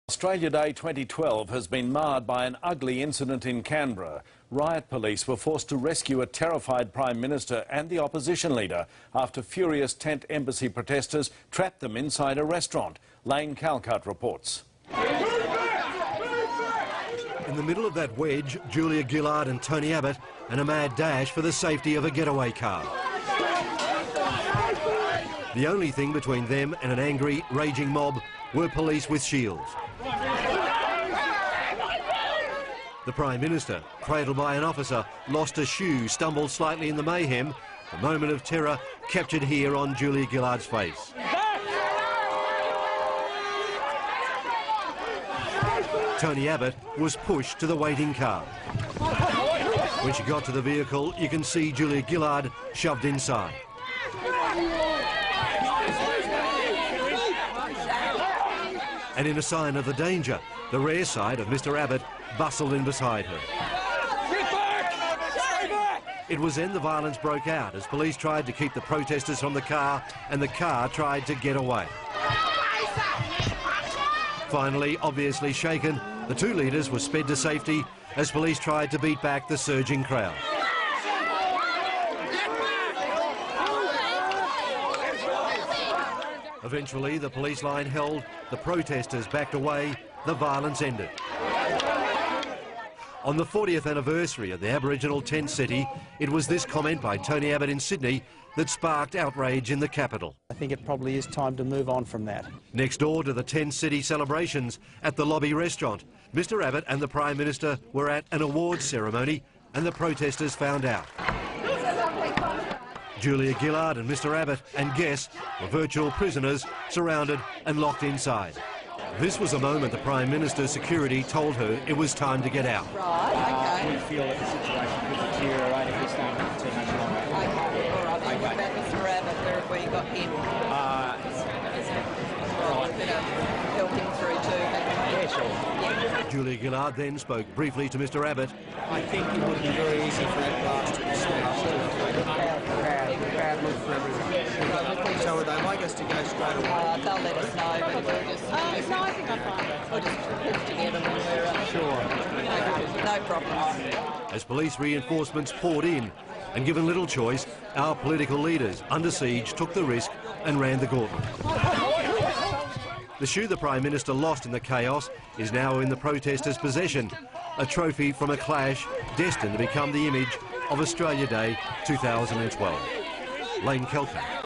Australia Day 2012 has been marred by an ugly incident in Canberra. Riot police were forced to rescue a terrified Prime Minister and the opposition leader after furious tent embassy protesters trapped them inside a restaurant. Lane Calcutt reports. In the middle of that wedge, Julia Gillard and Tony Abbott, and a mad dash for the safety of a getaway car. The only thing between them and an angry, raging mob were police with shields. The Prime Minister, cradled by an officer, lost a shoe, stumbled slightly in the mayhem. A moment of terror captured here on Julia Gillard's face. Tony Abbott was pushed to the waiting car. When she got to the vehicle, you can see Julia Gillard shoved inside. And in a sign of the danger, the rear side of Mr. Abbott bustled in beside her. Get back! Stay back! It was then the violence broke out as police tried to keep the protesters from the car and the car tried to get away. Finally, obviously shaken, the two leaders were sped to safety as police tried to beat back the surging crowd. Eventually, the police line held, the protesters backed away, the violence ended. On the 40th anniversary of the Aboriginal tent city, it was this comment by Tony Abbott in Sydney that sparked outrage in the capital. I think it probably is time to move on from that. Next door to the tent city celebrations at the Lobby restaurant, Mr. Abbott and the Prime Minister were at an awards ceremony and the protesters found out. Julia Gillard and Mr. Abbott and guests were virtual prisoners, surrounded and locked inside. This was a moment the Prime Minister's security told her it was time to get out. Right, okay. We feel that the situation could deteriorate if we stay for too much longer. Okay, all right. What about Mr. Abbott? Where have we got him? Right. Better help him through too. Yeah, sure. Yeah. Julia Gillard then spoke briefly to Mr. Abbott. I think it would be very easy for that glass to be smashed. The crowd look for everyone. So would they like us to go straight away? They'll let us know, but we'll just... no, I think I'm fine. We'll just put together when we're... Sure. Okay, no problems. As police reinforcements poured in, and given little choice, our political leaders, under siege, took the risk and ran the gauntlet. The shoe the Prime Minister lost in the chaos is now in the protesters' possession, a trophy from a clash destined to become the image of Australia Day 2012. Lane Calcutt.